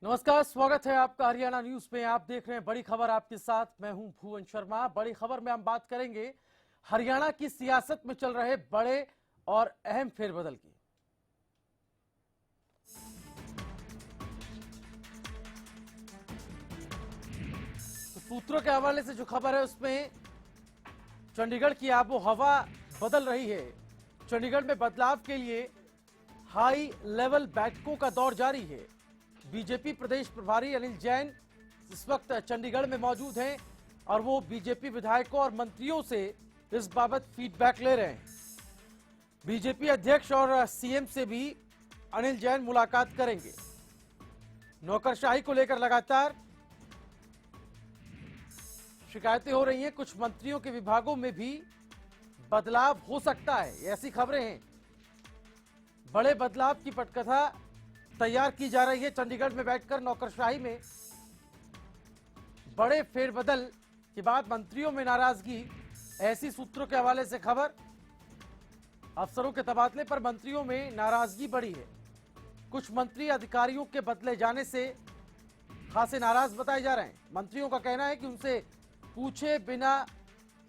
नमस्कार, स्वागत है आपका हरियाणा न्यूज में। आप देख रहे हैं बड़ी खबर आपके साथ, मैं हूं भुवन शर्मा। बड़ी खबर में हम बात करेंगे हरियाणा की सियासत में चल रहे बड़े और अहम फेरबदल की। तो सूत्रों के हवाले से जो खबर है उसमें चंडीगढ़ की आबो हवा बदल रही है। चंडीगढ़ में बदलाव के लिए हाई लेवल बैठकों का दौर जारी है। बीजेपी प्रदेश प्रभारी अनिल जैन इस वक्त चंडीगढ़ में मौजूद हैं और वो बीजेपी विधायकों और मंत्रियों से इस बाबत फीडबैक ले रहे हैं। बीजेपी अध्यक्ष और सीएम से भी अनिल जैन मुलाकात करेंगे। नौकरशाही को लेकर लगातार शिकायतें हो रही हैं। कुछ मंत्रियों के विभागों में भी बदलाव हो सकता है, ऐसी खबरें हैं। बड़े बदलाव की पटकथा तैयार की जा रही है। चंडीगढ़ में बैठकर नौकरशाही में बड़े फेरबदल के बाद मंत्रियों में नाराजगी, ऐसी सूत्रों के हवाले से खबर। अफसरों के तबादले पर मंत्रियों में नाराजगी बढ़ी है। कुछ मंत्री अधिकारियों के बदले जाने से खासे नाराज बताए जा रहे हैं। मंत्रियों का कहना है कि उनसे पूछे बिना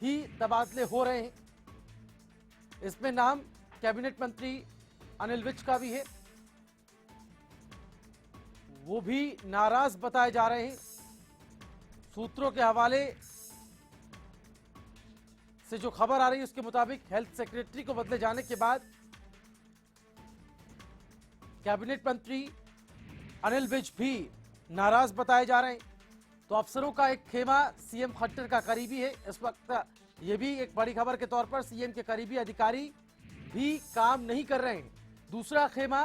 ही तबादले हो रहे हैं। इसमें नाम कैबिनेट मंत्री अनिल विज का भी है, वो भी नाराज बताए जा रहे हैं। सूत्रों के हवाले से जो खबर आ रही है उसके मुताबिक हेल्थ सेक्रेटरी को बदले जाने के बाद कैबिनेट मंत्री अनिल विज भी नाराज बताए जा रहे हैं। तो अफसरों का एक खेमा सीएम खट्टर का करीबी है। इस वक्त यह भी एक बड़ी खबर के तौर पर सीएम के करीबी अधिकारी भी काम नहीं कर रहे हैं। दूसरा खेमा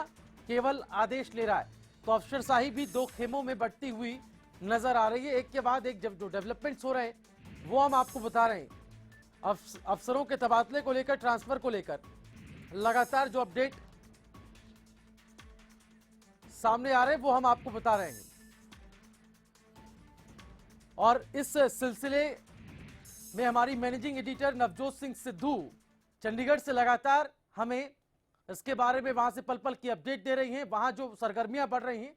केवल आदेश ले रहा है। तो अफसरशाही भी दो खेमों में बढ़ती हुई नजर आ रही है। एक के बाद एक जब जो डेवलपमेंट्स हो रहे हैं वो हम आपको बता रहे हैं। अफसरों के तबादले को लेकर, ट्रांसफर को लेकर लगातार जो अपडेट सामने आ रहे हैं वो हम आपको बता रहे हैं। और इस सिलसिले में हमारी मैनेजिंग एडिटर नवजोत सिंह सिद्धू चंडीगढ़ से लगातार हमें इसके बारे में वहां से पल पल की अपडेट दे रही हैं। वहां जो सरगर्मियां बढ़ रही हैं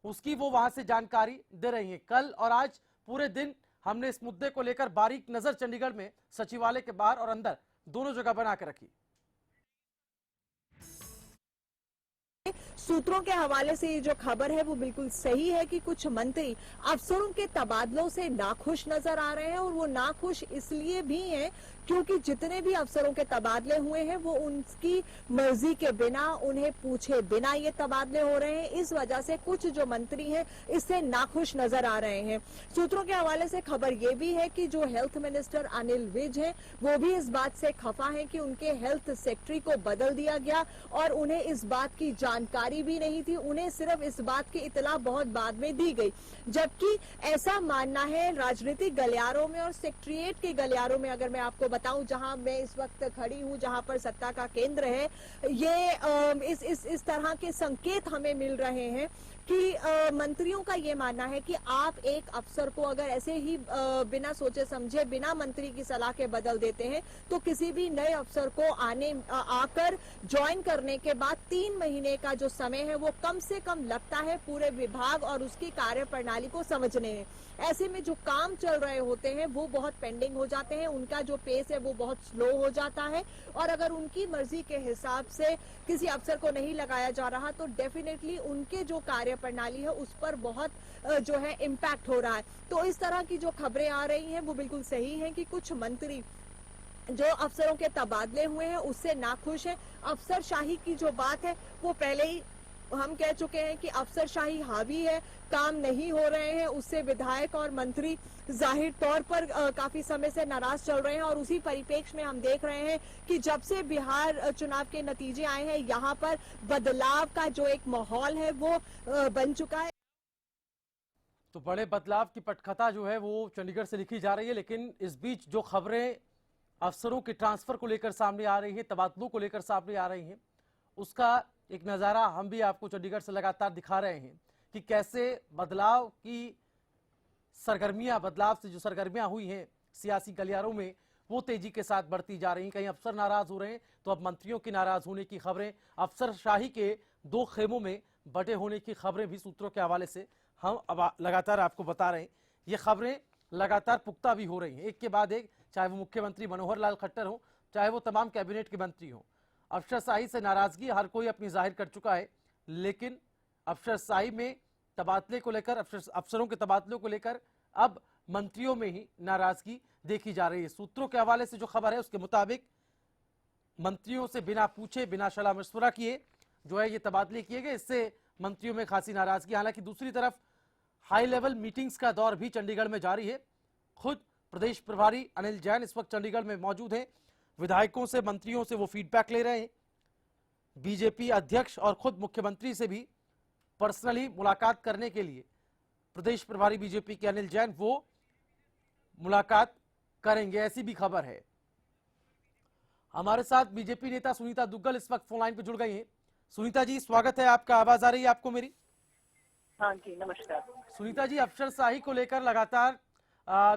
उसकी वो वहां से जानकारी दे रही हैं। कल और आज पूरे दिन हमने इस मुद्दे को लेकर बारीक नजर चंडीगढ़ में सचिवालय के बाहर और अंदर दोनों जगह बना के रखी। सूत्रों के हवाले से ये जो खबर है वो बिल्कुल सही है कि कुछ मंत्री अफसरों के तबादलों से नाखुश नजर आ रहे हैं और वो नाखुश इसलिए भी हैं क्योंकि जितने भी अफसरों के तबादले हुए हैं वो उनकी मर्जी के बिना, उन्हें पूछे बिना ये तबादले हो रहे हैं। इस वजह से कुछ जो मंत्री हैं इससे नाखुश नजर आ रहे हैं। सूत्रों के हवाले से खबर ये भी है कि जो हेल्थ मिनिस्टर अनिल विज हैं वो भी इस बात से खफा है कि उनके हेल्थ सेक्रेटरी को बदल दिया गया और उन्हें इस बात की जानकारी भी नहीं थी। उन्हें सिर्फ इस बात की इतला बहुत बाद में दी गई, जबकि ऐसा मानना है राजनीतिक गलियारों में और सेक्रेटरीट के गलियारों में। अगर मैं आपको बताऊं जहां मैं इस वक्त खड़ी हूं, जहां पर सत्ता का केंद्र है, ये इस तरह के संकेत हमें मिल रहे हैं कि मंत्रियों का ये मानना है कि आप एक अफसर को अगर ऐसे ही बिना सोचे समझे, बिना मंत्री की सलाह के बदल देते हैं तो किसी भी नए अफसर को आकर ज्वाइन करने के बाद 3 महीने का जो समय है वो कम से कम लगता है पूरे विभाग और उसकी कार्यप्रणाली को समझने में। ऐसे में जो काम चल रहे होते हैं वो बहुत पेंडिंग हो जाते हैं, उनका जो पेस है वो बहुत स्लो हो जाता है और अगर उनकी मर्जी के हिसाब से किसी अफसर को नहीं लगाया जा रहा तो डेफिनेटली उनके जो कार्य प्रणाली है उस पर बहुत जो है इम्पैक्ट हो रहा है। तो इस तरह की जो खबरें आ रही हैं वो बिल्कुल सही हैं कि कुछ मंत्री जो अफसरों के तबादले हुए हैं उससे नाखुश है। अफसरशाही की जो बात है वो पहले ही हम कह चुके हैं कि अफसरशाही हावी है, काम नहीं हो रहे हैं, उससे विधायक और मंत्री जाहिर तौर पर काफी समय से नाराज चल रहे हैं। और उसी परिप्रेक्ष्य में हम देख रहे हैं कि जब से बिहार चुनाव के नतीजे आए हैं यहाँ पर बदलाव का जो एक माहौल है वो बन चुका है। तो बड़े बदलाव की पटकथा जो है वो चंडीगढ़ से लिखी जा रही है, लेकिन इस बीच जो खबरें अफसरों के ट्रांसफर को लेकर सामने आ रही हैं, तबादलों को लेकर सामने आ रही हैं, उसका एक नज़ारा हम भी आपको चंडीगढ़ से लगातार दिखा रहे हैं कि कैसे बदलाव की सरगर्मियां, बदलाव से जो सरगर्मियां हुई हैं सियासी गलियारों में वो तेजी के साथ बढ़ती जा रही हैं। कहीं अफसर नाराज हो रहे हैं तो अब मंत्रियों की नाराज होने की खबरें, अफसरशाही के दो खेमों में बटे होने की खबरें भी सूत्रों के हवाले से हम अब लगातार आपको बता रहे हैं, ये खबरें लगातार पुख्ता भी हो रही हैं, एक के बाद एक, चाहे वो मुख्यमंत्री मनोहर लाल खट्टर हो, चाहे वो तमाम कैबिनेट के मंत्री हो। अफसरशाही से नाराजगी हर कोई अपनी जाहिर कर चुका है, लेकिन अफसरशाही में तबादले को लेकर, अफसरों के तबादलों को लेकर अब मंत्रियों में ही नाराजगी देखी जा रही है। सूत्रों के हवाले से जो खबर है उसके मुताबिक मंत्रियों से बिना पूछे, बिना सलाह मशवरा किए जो है ये तबादले किए गए, इससे मंत्रियों में खासी नाराजगी। हालांकि दूसरी तरफ हाई लेवल मीटिंग्स का दौर भी चंडीगढ़ में जारी है। खुद प्रदेश प्रभारी अनिल जैन इस वक्त चंडीगढ़ में मौजूद हैं, विधायकों से, मंत्रियों से वो फीडबैक ले रहे हैं। बीजेपी अध्यक्ष और खुद मुख्यमंत्री से भी पर्सनली मुलाकात करने के लिए प्रदेश प्रभारी बीजेपी के अनिल जैन वो मुलाकात करेंगे, ऐसी भी खबर है। हमारे साथ बीजेपी नेता सुनीता दुग्गल इस वक्त फोन लाइन पर जुड़ गई हैं। सुनीता जी, स्वागत है आपका। आवाज आ रही है आपको मेरी? हाँ जी, नमस्कार। सुनीता जी, अफसरशाही को लेकर लगातार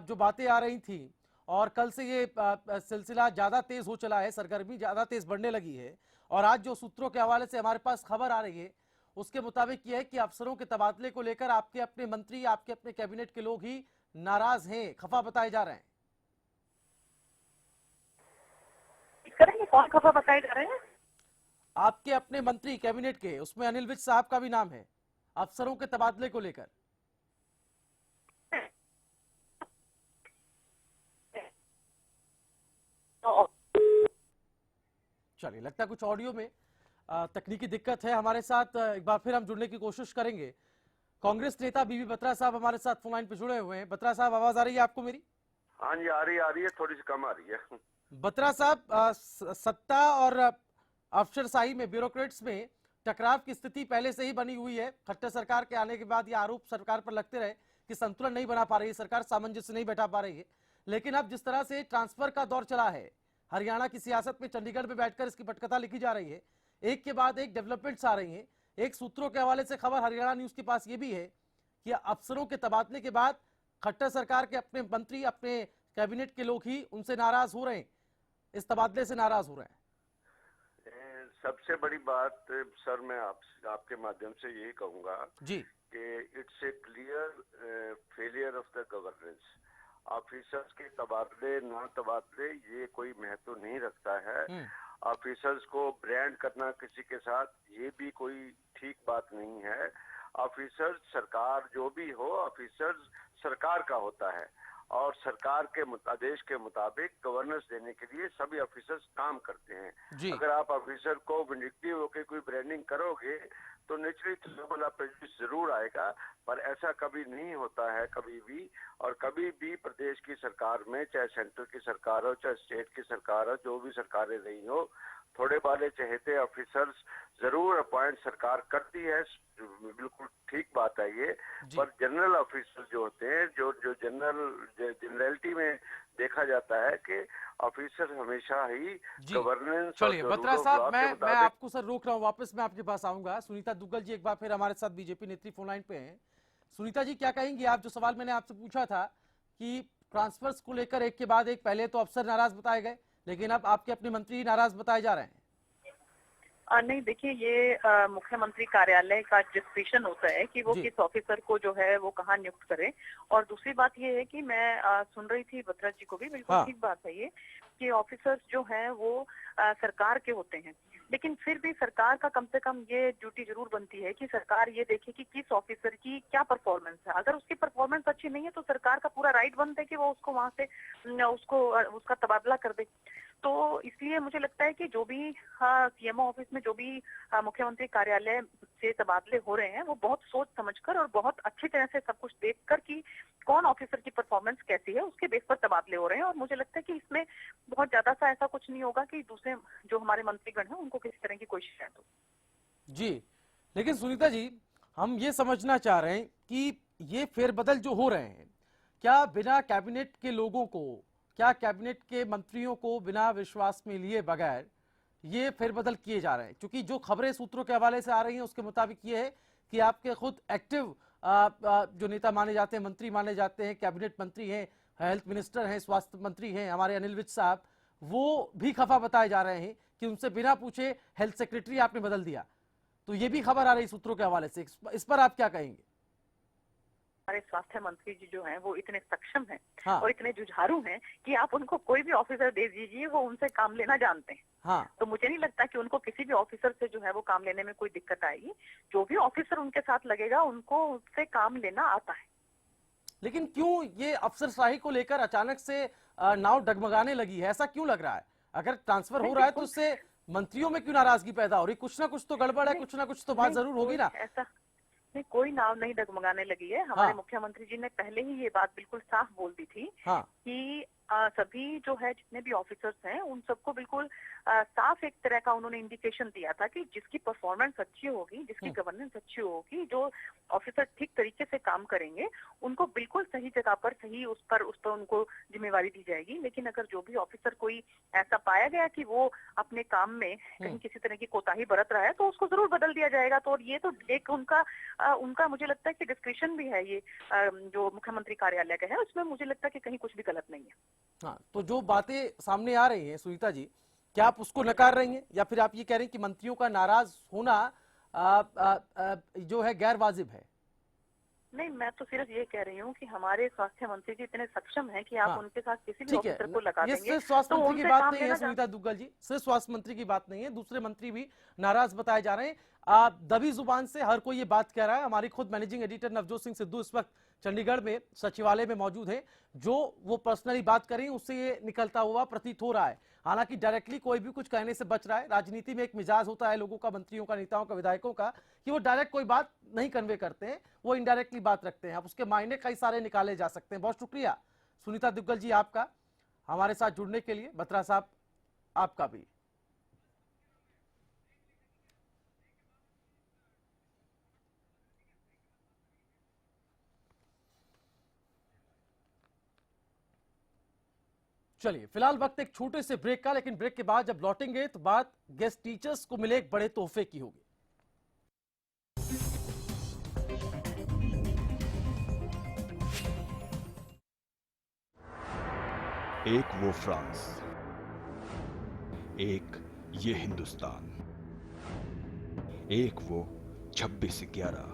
जो बातें आ रही थी और कल से ये सिलसिला ज्यादा तेज हो चला है, सरगर्मी ज्यादा तेज बढ़ने लगी है, और आज जो सूत्रों के हवाले से हमारे पास खबर आ रही है उसके मुताबिक यह है कि अफसरों के तबादले को लेकर आपके अपने मंत्री, आपके अपने कैबिनेट के लोग ही नाराज हैं, खफा बताए जा रहे हैं। करेंगे, कौन खफा बताए जा रहे हैं? आपके अपने मंत्री कैबिनेट के, उसमें अनिल विज साहब का भी नाम है, अफसरों के तबादले को लेकर। चलिए, लगता है कुछ ऑडियो में तकनीकी दिक्कत है। हमारे साथ एक बार फिर हम जुड़ने की कोशिश करेंगे। कांग्रेस नेता बीबी बत्रा साहब हमारे साथ फोन लाइन पे जुड़े हुए हैं। बत्रा साहब, आवाज आ रही है आपको मेरी? हाँ जी, आ रही है, थोड़ी सी कम आ रही है। बत्रा साहब, सत्ता और अफसरशाही में, ब्यूरोक्रेट्स में टकराव की स्थिति पहले से ही बनी हुई है। खट्टर सरकार के आने के बाद ये आरोप सरकार पर लगते रहे कि संतुलन नहीं बना पा रही है सरकार, सामंजस्य नहीं बैठा पा रही है। लेकिन अब जिस तरह से ट्रांसफर का दौर चला है, हरियाणा की सियासत में चंडीगढ़ में बैठकर इसकी पटकथा लिखी जा रही है, एक के बाद एक डेवलपमेंट्स आ रही हैं। एक सूत्रों के हवाले से खबर हरियाणा न्यूज के पास ये भी है कि अफसरों के तबादले के बाद खट्टर सरकार के अपने मंत्री, अपने कैबिनेट के लोग ही उनसे नाराज हो रहे हैं, इस तबादले से नाराज हो रहे हैं। सबसे बड़ी बात सर, मैं आपके माध्यम से यही कहूंगा जी कि it's a clear failure of the governance. Officers के तबादले ना तबादले ये कोई महत्व नहीं रखता है। ऑफिसर्स को ब्रांड करना किसी के साथ, ये भी कोई ठीक बात नहीं है। ऑफिसर्स, सरकार जो भी हो, ऑफिसर्स सरकार का होता है और सरकार के आदेश के मुताबिक गवर्नेंस देने के लिए सभी ऑफिसर्स काम करते हैं। अगर आप ऑफिसर को विंडिक्टिव होकर कोई ब्रांडिंग करोगे तो नेचुरली लेवल ऑफ प्रेजुडिस जरूर आएगा, पर ऐसा कभी नहीं होता है कभी भी। और कभी भी प्रदेश की सरकार में, चाहे सेंटर की सरकार हो, चाहे स्टेट की सरकार हो, जो भी सरकारें रही हो, थोड़े बाले चहेते ऑफिसर्स जरूर अपॉइंट सरकार करती है, बिल्कुल ठीक बात है ये। पर जनरल ऑफिसर जो होते हैं, जो जनरलिटी में देखा जाता है कि ऑफिसर हमेशा ही गवर्नेंस। चलिए बत्रा साहब, मैं आपको सर रोक रहा हूँ, वापस मैं आपके पास आऊंगा। सुनीता दुग्गल जी एक बार फिर हमारे साथ बीजेपी नेत्री फोन लाइन पे हैं। सुनीता जी, क्या कहेंगी आप? जो सवाल मैंने आपसे पूछा था कि ट्रांसफर्स को लेकर एक के बाद एक, पहले तो अफसर नाराज बताए गए, लेकिन अब आपके अपने मंत्री नाराज बताए जा रहे हैं। नहीं, देखिए, ये मुख्यमंत्री कार्यालय का डिस्क्रिप्शन होता है कि वो किस ऑफिसर को जो है वो कहाँ नियुक्त करे। और दूसरी बात ये है कि मैं सुन रही थी बत्रा जी को भी, बिल्कुल ठीक बात है ये कि ऑफिसर्स जो हैं वो सरकार के होते हैं, लेकिन फिर भी सरकार का कम से कम ये ड्यूटी जरूर बनती है कि सरकार ये देखे कि किस ऑफिसर की क्या परफॉर्मेंस है। अगर उसकी परफॉर्मेंस अच्छी नहीं है तो सरकार का पूरा राइट बनता है कि वो उसको वहां से उसका तबादला कर दे। तो इसलिए मुझे लगता है कि जो भी सीएमओ ऑफिस में जो भी मुख्यमंत्री कार्यालय से तबादले हो रहे हैं वो बहुत सोच समझकर और बहुत अच्छी तरह से सब कुछ देखकर कि कौन ऑफिसर की परफॉर्मेंस कैसी है उसके बेस पर तबादले हो रहे हैं। और मुझे लगता है कि इसमें बहुत ज्यादा सा ऐसा कुछ नहीं होगा कि दूसरे जो हमारे मंत्रीगण हैं उनको किसी तरह की कोई शिकायत हो। जी, लेकिन सुनीता जी, हम ये समझना चाह रहे हैं कि ये फेरबदल जो हो रहे हैं, क्या बिना कैबिनेट के लोगों को, क्या कैबिनेट के मंत्रियों को बिना विश्वास में लिए बगैर ये फेरबदल किए जा रहे हैं? क्योंकि जो खबरें सूत्रों के हवाले से आ रही हैं उसके मुताबिक ये है कि आपके खुद एक्टिव जो नेता माने जाते हैं, मंत्री माने जाते हैं, कैबिनेट मंत्री हैं, हेल्थ मिनिस्टर हैं, स्वास्थ्य मंत्री हैं हमारे अनिल विज साहब, वो भी खफा बताए जा रहे हैं कि उनसे बिना पूछे हेल्थ सेक्रेटरी आपने बदल दिया। तो ये भी खबर आ रही सूत्रों के हवाले से, इस पर आप क्या कहेंगे? हमारे स्वास्थ्य मंत्री जी जो हैं वो इतने सक्षम हैं हाँ। और इतने जुझारू हैं कि आप उनको कोई भी ऑफिसर दे दीजिए, वो उनसे काम लेना जानते हैं। हाँ। तो मुझे नहीं लगता कि उनको किसी भी ऑफिसर से जो है वो काम लेने में कोई दिक्कत आएगी। जो भी ऑफिसर उनके साथ लगेगा उनको उससे काम लेना आता है। लेकिन क्यों ये अफसरशाही को लेकर अचानक से नाव डगमगाने लगी है? ऐसा क्यों लग रहा है? अगर ट्रांसफर हो रहा है तो उससे मंत्रियों में क्यों नाराजगी पैदा हो रही? कुछ ना कुछ तो गड़बड़ है, कुछ ना कुछ तो बात जरूर होगी ना। ऐसा नहीं, कोई नाव नहीं डगमगाने लगी है। हमारे मुख्यमंत्री जी ने पहले ही ये बात बिल्कुल साफ बोल दी थी कि सभी जो है जितने भी ऑफिसर्स हैं उन सबको बिल्कुल साफ एक तरह का उन्होंने इंडिकेशन दिया था कि जिसकी परफॉर्मेंस अच्छी होगी, जिसकी गवर्नेंस अच्छी होगी, जो ऑफिसर ठीक तरीके से काम करेंगे, उनको बिल्कुल सही जगह पर सही उस पर उनको जिम्मेवारी दी जाएगी। लेकिन अगर जो भी ऑफिसर कोई ऐसा पाया गया कि वो अपने काम में कहीं किसी तरह की कोताही बरत रहा है तो उसको जरूर बदल दिया जाएगा। तो ये तो एक उनका मुझे लगता है कि डिस्क्रिप्शन भी है, ये जो मुख्यमंत्री कार्यालय का है उसमें मुझे लगता है कि कहीं कुछ भी गलत नहीं है। हाँ, तो जो बातें सामने आ रही हैं सुनीता जी, क्या आप उसको नकार रही हैं या फिर आप ये कह रहे हैं कि मंत्रियों का नाराज होना जो है गैर वाजिब है? नहीं, मैं तो सिर्फ ये कह रही हूँ कि हमारे स्वास्थ्य मंत्री जी इतने सक्षम हैं कि आप उनके साथ किसी भी ऑफिसर को लगा देंगे। सिर्फ स्वास्थ्य मंत्री की बात नहीं है सुनीता दुग्गल जी, सिर्फ स्वास्थ्य मंत्री की बात नहीं है, दूसरे मंत्री भी नाराज बताए जा रहे हैं। दबी जुबान से हर कोई ये बात कह रहा है। हमारी खुद मैनेजिंग एडिटर नवजोत सिंह सिद्धू इस वक्त चंडीगढ़ में सचिवालय में मौजूद है। जो वो पर्सनली बात कर रही है उससे ये निकलता हुआ प्रतीत हो रहा है। हालांकि डायरेक्टली कोई भी कुछ कहने से बच रहा है। राजनीति में एक मिजाज होता है लोगों का, मंत्रियों का, नेताओं का, विधायकों का, कि वो डायरेक्ट कोई बात नहीं कन्वे करते हैं, वो इनडायरेक्टली बात रखते हैं। अब उसके मायने कई सारे निकाले जा सकते हैं। बहुत शुक्रिया सुनीता दुग्गल जी आपका हमारे साथ जुड़ने के लिए। बत्रा साहब आपका भी। चलिए फिलहाल वक्त एक छोटे से ब्रेक का, लेकिन ब्रेक के बाद जब लौटेंगे तो बात गेस्ट टीचर्स को मिले एक बड़े तोहफे की होगी। एक वो फ्रांस, एक ये हिंदुस्तान, एक वो 26/11,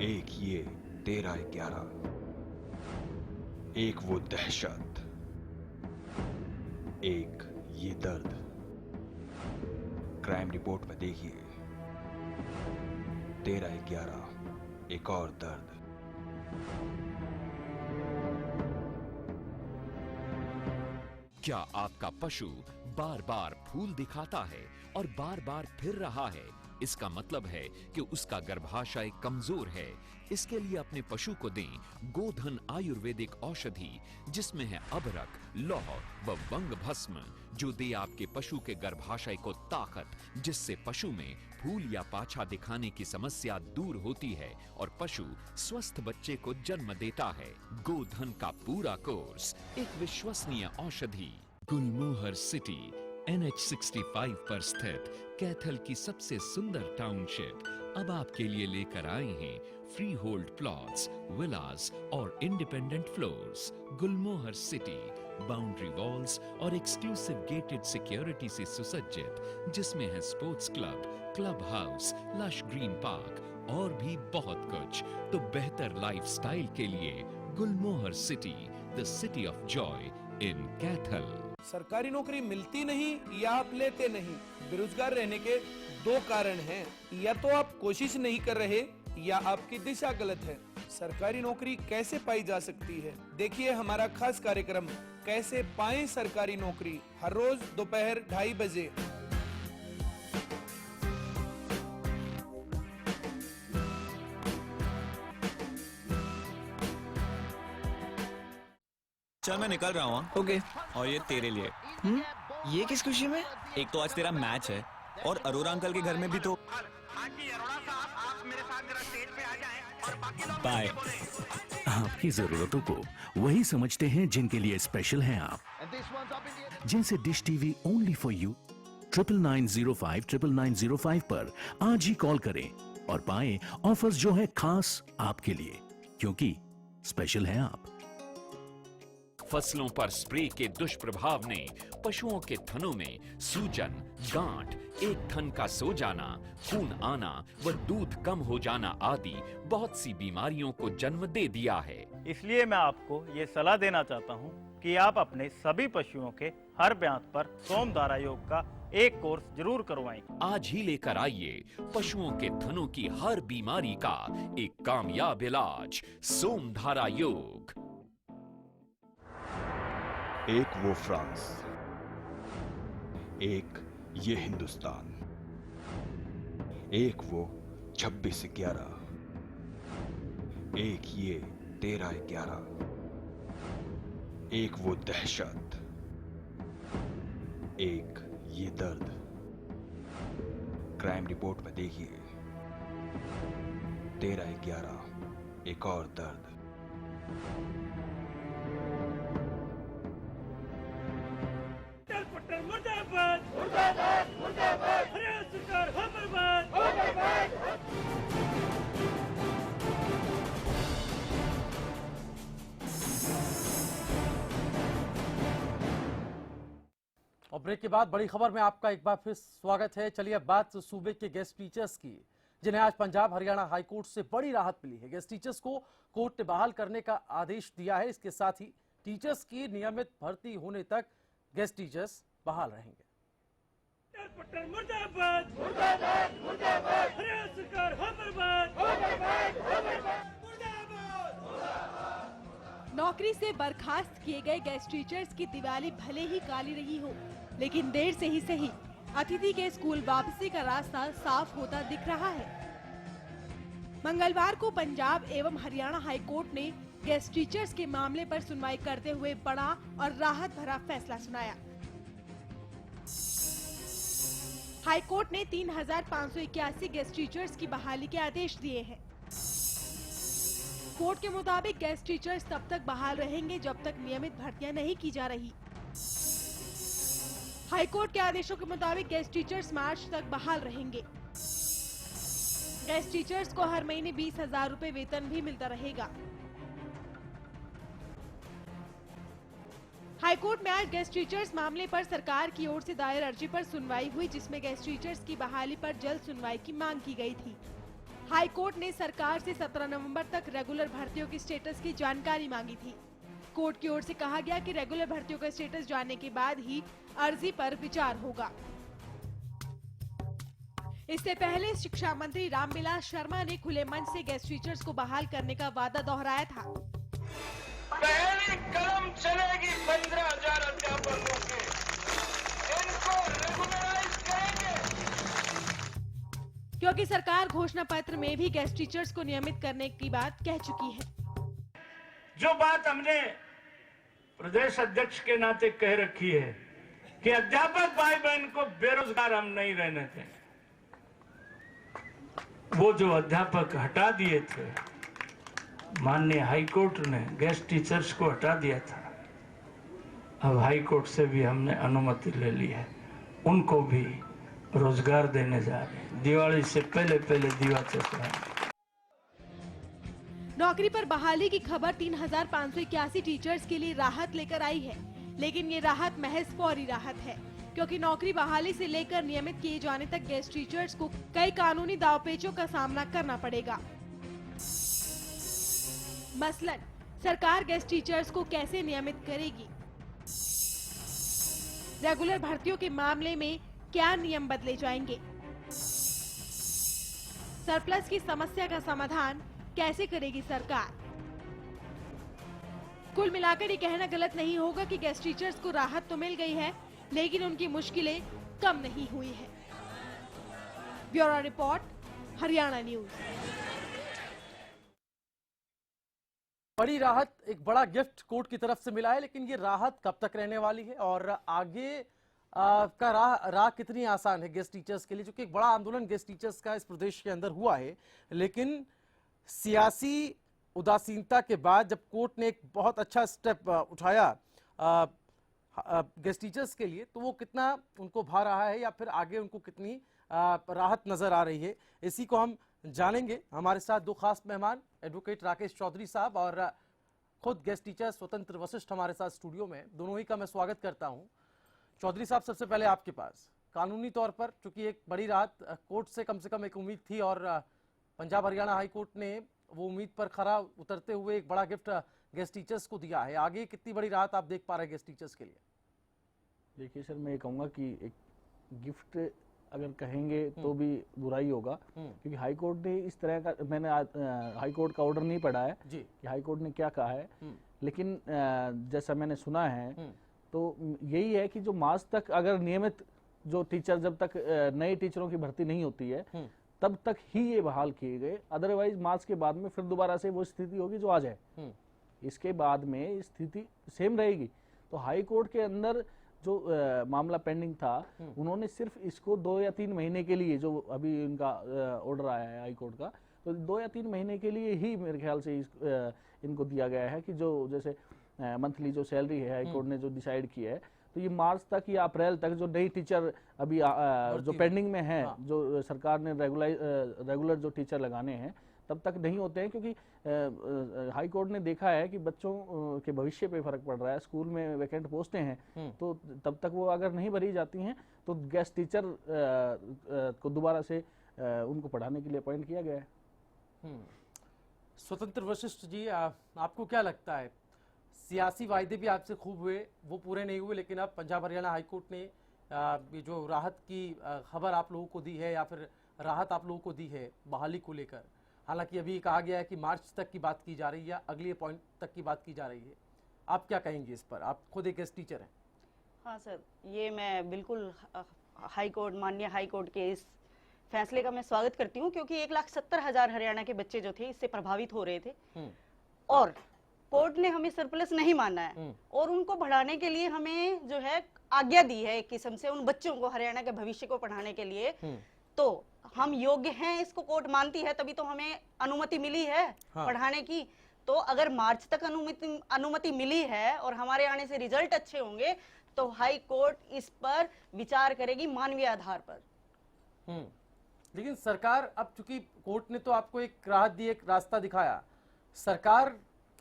एक ये 13/11, एक वो दहशत, एक ये दर्द। क्राइम रिपोर्ट में देखिए 13/11, एक और दर्द। क्या आपका पशु बार बार फूल दिखाता है और बार बार फिर रहा है? इसका मतलब है कि उसका गर्भाशय कमजोर है। इसके लिए अपने पशु को दें गोधन आयुर्वेदिक औषधि, जिसमें है अबरक, लौह व वंग भस्म, जो दे आपके पशु के गर्भाशय को ताकत, जिससे पशु में फूल या पाछा दिखाने की समस्या दूर होती है और पशु स्वस्थ बच्चे को जन्म देता है। गोधन का पूरा कोर्स, एक विश्वसनीय औषधि। गुलमोहर सिटी NH65 पर स्थित कैथल की सबसे सुंदर टाउनशिप अब आपके लिए लेकर आए हैं फ्री होल्ड प्लॉट्स, विलास और independent floors. Gulmohar city boundary walls और एक्सक्लूसिव गेटेड सिक्योरिटी से सुसज्जित, जिसमें है sports club, club house, lush green park और भी बहुत कुछ। तो बेहतर लाइफस्टाइल के लिए Gulmohar city, the city of joy in Kaithal. सरकारी नौकरी मिलती नहीं या आप लेते नहीं, बेरोजगार रहने के 2 कारण हैं। या तो आप कोशिश नहीं कर रहे या आपकी दिशा गलत है। सरकारी नौकरी कैसे पाई जा सकती है? देखिए हमारा खास कार्यक्रम कैसे पाएं सरकारी नौकरी, हर रोज दोपहर 2:30 बजे। चल मैं निकल रहा हूँ। ओके। और ये तेरे लिए। ये किस खुशी में? एक तो आज तेरा मैच है और अरोरा अंकल के घर में भी तो। बाय। आपकी जरूरतों को वही समझते हैं जिनके लिए स्पेशल हैं आप, जिनसे dish TV only for you 9905 9905 पर आज ही कॉल करें और पाएं ऑफर्स जो है खास आपके लिए, क्योंकि स्पेशल हैं आप। फसलों पर स्प्रे के दुष्प्रभाव ने पशुओं के थनों में सूजन, गांठ, एक थन का सो जाना, खून आना व दूध कम हो जाना आदि बहुत सी बीमारियों को जन्म दे दिया है। इसलिए मैं आपको ये सलाह देना चाहता हूँ कि आप अपने सभी पशुओं के हर ब्यांत पर सोमधारा योग का एक कोर्स जरूर करवाएं। आज ही लेकर आइए पशुओं के थनों की हर बीमारी का एक कामयाब इलाज, सोमधारा योग। एक वो फ्रांस, एक ये हिंदुस्तान, एक वो 26/11, एक ये 13/11, एक वो दहशत, एक ये दर्द। क्राइम रिपोर्ट में देखिए 13/11, एक और दर्द। और ब्रेक के बाद बड़ी खबर में आपका एक बार फिर स्वागत है। चलिए अब बात सूबे के गेस्ट टीचर्स की, जिन्हें आज पंजाब हरियाणा हाईकोर्ट से बड़ी राहत मिली है। गेस्ट टीचर्स को कोर्ट ने बहाल करने का आदेश दिया है। इसके साथ ही टीचर्स की नियमित भर्ती होने तक गेस्ट टीचर्स बहाल रहेंगे। नौकरी से बर्खास्त किए गए गेस्ट टीचर्स की दिवाली भले ही काली रही हो, लेकिन देर से ही सही अतिथि के स्कूल वापसी का रास्ता साफ होता दिख रहा है। मंगलवार को पंजाब एवं हरियाणा हाईकोर्ट ने गेस्ट टीचर्स के मामले पर सुनवाई करते हुए बड़ा और राहत भरा फैसला सुनाया। हाईकोर्ट ने 3581 गेस्ट टीचर्स की बहाली के आदेश दिए हैं। कोर्ट के मुताबिक गेस्ट टीचर्स तब तक बहाल रहेंगे जब तक नियमित भर्तियां नहीं की जा रही। हाईकोर्ट के आदेशों के मुताबिक गेस्ट टीचर्स मार्च तक बहाल रहेंगे। गेस्ट टीचर्स को हर महीने 20,000 रुपए वेतन भी मिलता रहेगा। हाईकोर्ट में आज गेस्ट टीचर्स मामले पर सरकार की ओर से दायर अर्जी पर सुनवाई हुई, जिसमें गेस्ट टीचर्स की बहाली पर जल्द सुनवाई की मांग की गई थी। हाईकोर्ट ने सरकार से 17 नवंबर तक रेगुलर भर्तियों की स्टेटस की जानकारी मांगी थी। कोर्ट की ओर से कहा गया कि रेगुलर भर्तियों का स्टेटस जानने के बाद ही अर्जी पर विचार होगा। इससे पहले शिक्षा मंत्री रामविलास शर्मा ने खुले मन से गेस्ट टीचर्स को बहाल करने का वादा दोहराया था। पहली कलम चलेगी 15,000 अध्यापकों के, इनको रेगुलराइज करेंगे। क्योंकि सरकार घोषणा पत्र में भी गेस्ट टीचर्स को नियमित करने की बात कह चुकी है। जो बात हमने प्रदेश अध्यक्ष के नाते कह रखी है कि अध्यापक भाई बहन को बेरोजगार हम नहीं रहने दें, वो जो अध्यापक हटा दिए थे, माननीय हाईकोर्ट ने गेस्ट टीचर्स को हटा दिया था। अब हाईकोर्ट से भी हमने अनुमति ले ली है, उनको भी रोजगार देने जा रहे हैं। दिवाली से पहले पहले दीवा चढ़ाएंगे। नौकरी पर बहाली की खबर 3581 टीचर्स के लिए राहत लेकर आई है, लेकिन ये राहत महज फौरी राहत है, क्योंकि नौकरी बहाली से लेकर नियमित किए जाने तक गेस्ट टीचर्स को कई कानूनी दावपेचों का सामना करना पड़ेगा। मसलन सरकार गेस्ट टीचर्स को कैसे नियमित करेगी, रेगुलर भर्तियों के मामले में क्या नियम बदले जाएंगे, सरप्लस की समस्या का समाधान कैसे करेगी सरकार। कुल मिलाकर ये कहना गलत नहीं होगा कि गेस्ट टीचर्स को राहत तो मिल गई है, लेकिन उनकी मुश्किलें कम नहीं हुई है। Bureau report, Haryana news. बड़ी राहत, एक बड़ा गिफ्ट कोर्ट की तरफ से मिला है, लेकिन ये राहत कब तक रहने वाली है और आगे का राह कितनी आसान है गेस्ट टीचर्स के लिए, जो कि एक बड़ा आंदोलन गेस्ट टीचर्स का इस प्रदेश के अंदर हुआ है। लेकिन सियासी उदासीनता के बाद जब कोर्ट ने एक बहुत अच्छा स्टेप उठाया गेस्ट टीचर्स के लिए, तो वो कितना उनको भा रहा है या फिर आगे उनको कितनी राहत नजर आ रही है, इसी को हम जानेंगे। हमारे साथ दो खास मेहमान, एडवोकेट राकेश चौधरी साहब और खुद गेस्ट टीचर स्वतंत्र वशिष्ठ हमारे साथ स्टूडियो में। दोनों ही का मैं स्वागत करता हूं। चौधरी साहब, सबसे पहले आपके पास, कानूनी तौर पर, चूंकि एक बड़ी राहत कोर्ट से कम एक उम्मीद थी और पंजाब हरियाणा हाई कोर्ट ने वो उम्मीद पर खरा उतरते हुए एक बड़ा गिफ्ट गेस्ट टीचर्स को दिया है। आगे कितनी बड़ी राहत आप देख पा रहे हैं गेस्ट टीचर्स के लिए? देखिए सर, मैं ये कहूँगा कि एक गिफ्ट अगर कहेंगे तो भी बुराई होगा, क्योंकि हाई कोर्ट ने इस तरह का, मैंने हाई कोर्ट का ऑर्डर नहीं पढ़ा है जी कि हाई कोर्ट ने क्या कहा है, लेकिन जैसा मैंने सुना है तो यही है कि जो मार्च तक अगर नियमित जो टीचर, जब तक नए टीचरों की भर्ती नहीं होती है तब तक ही ये बहाल किए गए, अदरवाइज मार्च के बाद में फिर दोबारा से वो स्थिति होगी जो आज है। इसके बाद में स्थिति सेम रहेगी। तो हाई कोर्ट के अंदर जो मामला पेंडिंग था, उन्होंने सिर्फ इसको 2 या 3 महीने के लिए, जो अभी इनका ऑर्डर आया है हाई कोर्ट का, तो 2 या 3 महीने के लिए ही मेरे ख्याल से इनको दिया गया है कि जो जैसे मंथली जो सैलरी है हाई कोर्ट ने जो डिसाइड किया है, तो ये मार्च तक या अप्रैल तक जो नई टीचर अभी जो पेंडिंग में है, जो सरकार ने रेगुलर जो टीचर लगाने हैं तब तक नहीं होते हैं, क्योंकि हाई कोर्ट ने देखा है कि बच्चों के भविष्य पे फर्क पड़ रहा है। स्कूल में वैकेंट पोस्टें हैं तो तब तक वो अगर नहीं भरी जाती हैं तो गेस्ट टीचर को दोबारा से उनको पढ़ाने के लिए अपॉइंट किया गया है। स्वतंत्र वशिष्ठ जी, आपको क्या लगता है, सियासी वायदे भी आपसे खूब हुए, वो पूरे नहीं हुए, लेकिन अब पंजाब हरियाणा हाई कोर्ट ने ये जो राहत की खबर आप लोगों को दी है या फिर राहत आप लोगों को दी है बहाली को लेकर, हालांकि अभी कहा गया है कि मार्च तक की बात की जा रही है या अगले पॉइंट तक की बात की जा रही है, आप क्या कहेंगे इस पर? आप खुद एक गेस्ट टीचर हैं। हाँ सर, ये मैं बिल्कुल हाई कोर्ट, माननीय हाई कोर्ट के इस फैसले का मैं स्वागत करती हूँ, क्योंकि 1,70,000 हरियाणा के बच्चे जो थे इससे प्रभावित हो रहे थे और कोर्ट ने हमें सरप्लस नहीं माना है और उनको बढ़ाने के लिए हमें जो है आज्ञा दी है एक किस्म से, उन बच्चों को, हरियाणा के भविष्य को पढ़ाने के लिए। तो हम योग्य हैं, इसको कोर्ट मानती है, तभी तो हमें अनुमति मिली है पढ़ाने की। तो अगर मार्च तक अनुमति मिली है और हमारे आने से रिजल्ट अच्छे होंगे तो हाई कोर्ट इस पर विचार करेगी मानवीय आधार पर। लेकिन सरकार, अब चूंकि कोर्ट ने तो आपको एक राहत दी, एक रास्ता दिखाया, सरकार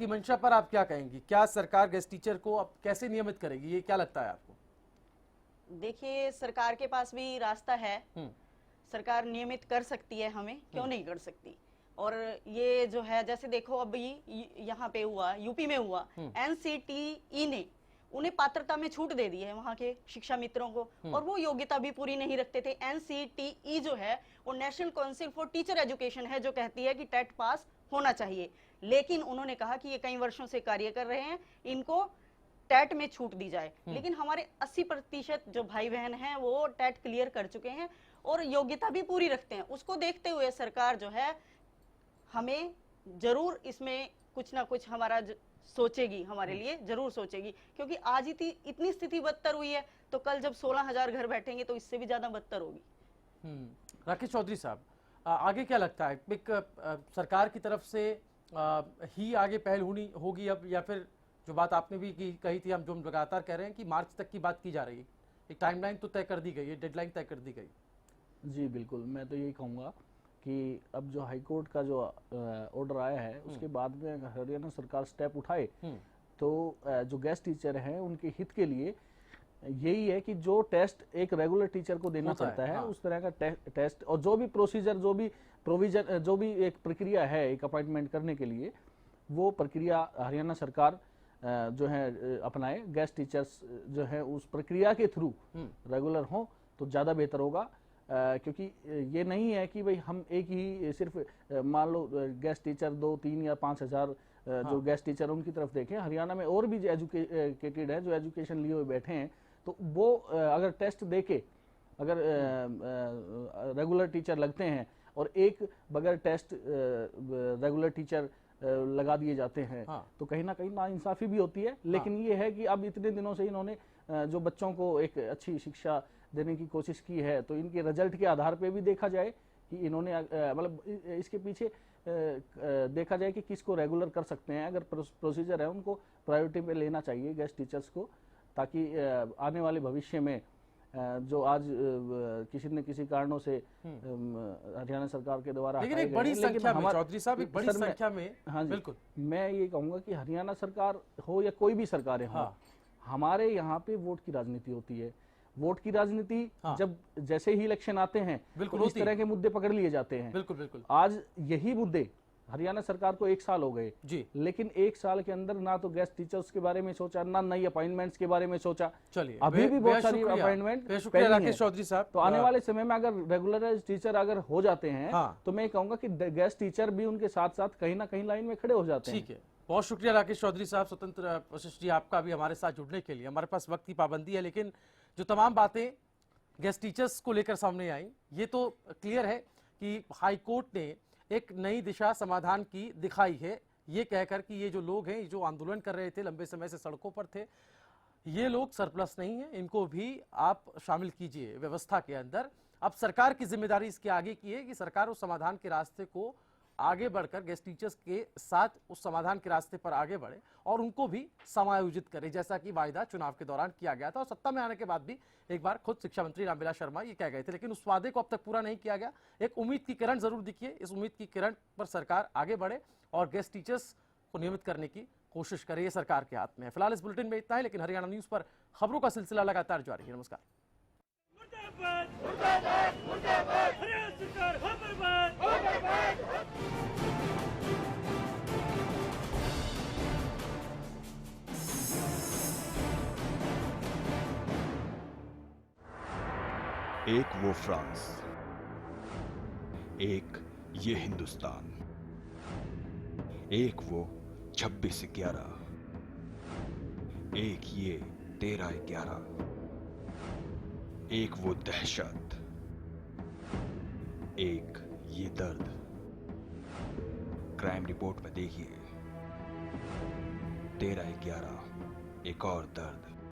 की मंशा पर आप क्या कहेंगी? क्या सरकार गेस्ट टीचर को अब कैसे नियमित करेगी, ये क्या लगता है आपको? देखिए, सरकार के पास भी रास्ता है, सरकार नियमित कर सकती है, हमें क्यों नहीं कर सकती। और ये जो है, जैसे देखो अभी यहाँ पे हुआ, यूपी में हुआ, NCTE ने उन्हें पात्रता में छूट दे दी है वहाँ के शिक्षा मित्रों को, और वो योग्यता भी पूरी नहीं रखते थे। NCTE जो है वो national council for teacher education है, जो कहती है कि टेट पास होना चाहिए, लेकिन उन्होंने कहा कि ये कई वर्षों से कार्य कर रहे हैं, इनको टेट में छूट दी जाए। लेकिन हमारे 80% जो भाई बहन हैं वो टेट क्लियर कर चुके हैं और योग्यता भी पूरी रखते हैं। उसको देखते हुए सरकार जो है हमें जरूर इसमें कुछ ना कुछ हमारा सोचेगी, हमारे लिए जरूर सोचेगी, क्योंकि आज इतनी स्थिति बदतर हुई है, तो कल जब 16,000 घर बैठेंगे तो इससे भी ज्यादा बदतर होगी। राकेश चौधरी साहब, आगे क्या लगता है, एक सरकार की तरफ से ही आगे पहल होगी अब, या फिर जो बात आपने भी कही थी, हम जो लगातार कह रहे हैं कि मार्च तक की बात की जा रही है, एक टाइमलाइन तो तय कर दी गई है, डेडलाइन तय कर दी गई? जी बिल्कुल, मैं तो यही कहूँगा कि अब जो हाई कोर्ट का जो ऑर्डर आया है उसके बाद में हरियाणा सरकार स्टेप उठाए तो जो गेस्ट टीचर हैं उनके हित के लिए यही है कि जो टेस्ट एक रेगुलर टीचर को देना पड़ता है, उस तरह का टेस्ट और जो भी प्रोसीजर, जो भी प्रोविजन, जो भी एक प्रक्रिया है एक अपॉइंटमेंट करने के लिए, वो प्रक्रिया हरियाणा सरकार जो है अपनाए। गेस्ट टीचर्स जो है उस प्रक्रिया के थ्रू रेगुलर हों तो ज़्यादा बेहतर होगा, क्योंकि ये नहीं है कि भाई हम एक ही सिर्फ मान लो गेस्ट टीचर 2, 3 या 5,000 जो गेस्ट टीचर उनकी तरफ देखें। हरियाणा में और भी जो एजुकेटेड हैं, जो एजुकेशन लिए हुए बैठे हैं, तो वो अगर टेस्ट देके अगर रेगुलर टीचर लगते हैं और एक बगैर टेस्ट रेगुलर टीचर लगा दिए जाते हैं तो कहीं ना नाइंसाफी भी होती है। लेकिन ये है कि अब इतने दिनों से इन्होंने जो बच्चों को एक अच्छी शिक्षा देने की कोशिश की है, तो इनके रिजल्ट के आधार पे भी देखा जाए कि इन्होंने मतलब इसके पीछे देखा जाए कि किसको रेगुलर कर सकते हैं। अगर प्रोसीजर है उनको प्रायोरिटी पे लेना चाहिए गेस्ट टीचर्स को, ताकि आने वाले भविष्य में जो आज किसी न किसी कारणों से हरियाणा सरकार के द्वारा, लेकिन एक बड़ी संख्या में चौधरी साहब, एक बड़ी संख्या में, हाँ बिल्कुल, मैं ये कहूँगा कि हरियाणा सरकार हो या कोई भी सरकारें हो, हमारे यहाँ पे वोट की राजनीति होती है वोट की राजनीति जब जैसे ही इलेक्शन आते हैं बिल्कुल तो इस तरह के मुद्दे पकड़ लिए जाते हैं। बिल्कुल बिल्कुल। आज यही मुद्दे हरियाणा सरकार को 1 साल हो गए जी, लेकिन 1 साल के अंदर ना तो गेस्ट टीचर्स के बारे में सोचा, ना नई अपॉइंटमेंट्स के बारे में सोचा। चलिए, अभी भी बहुत सारी अपॉइंटमेंट राकेश चौधरी साहब। तो आने वाले समय में अगर रेगुलराइज टीचर अगर हो जाते हैं तो मैं कहूंगा कि गेस्ट टीचर भी उनके साथ साथ कहीं ना कहीं लाइन में खड़े हो जाते हैं। ठीक है, बहुत शुक्रिया राकेश चौधरी साहब, स्वतंत्र वशिष्ठ जी, आपका भी हमारे साथ जुड़ने के लिए। हमारे पास वक्त की पाबंदी है, लेकिन जो तमाम बातें गेस्ट टीचर्स को लेकर सामने आई, ये तो क्लियर है कि हाई कोर्ट ने एक नई दिशा समाधान की दिखाई है, ये कहकर कि ये जो लोग हैं, जो आंदोलन कर रहे थे, लंबे समय से सड़कों पर थे, ये लोग सरप्लस नहीं है, इनको भी आप शामिल कीजिए व्यवस्था के अंदर। अब सरकार की जिम्मेदारी इसके आगे की है कि सरकार उस समाधान के रास्ते को आगे बढ़कर गेस्ट टीचर्स के साथ उस समाधान के रास्ते पर आगे बढ़े और उनको भी समायोजित करे, जैसा कि वायदा चुनाव के दौरान किया गया था। और सत्ता में आने के बाद भी एक बार खुद शिक्षा मंत्री रामविलास शर्मा ये कह गए थे, लेकिन उस वादे को अब तक पूरा नहीं किया गया। एक उम्मीद की किरण जरूर दिखी है, इस उम्मीद की किरण पर सरकार आगे बढ़े और गेस्ट टीचर्स को नियमित करने की कोशिश करे, ये सरकार के हाथ में है। फिलहाल इस बुलेटिन में इतना है, लेकिन हरियाणा न्यूज पर खबरों का सिलसिला लगातार जारी है। नमस्कार। एक वो फ्रांस, एक ये हिंदुस्तान, एक वो 26/11, एक ये 13/11, एक वो दहशत, एक ये दर्द। क्राइम रिपोर्ट में देखिए 13/11, एक और दर्द।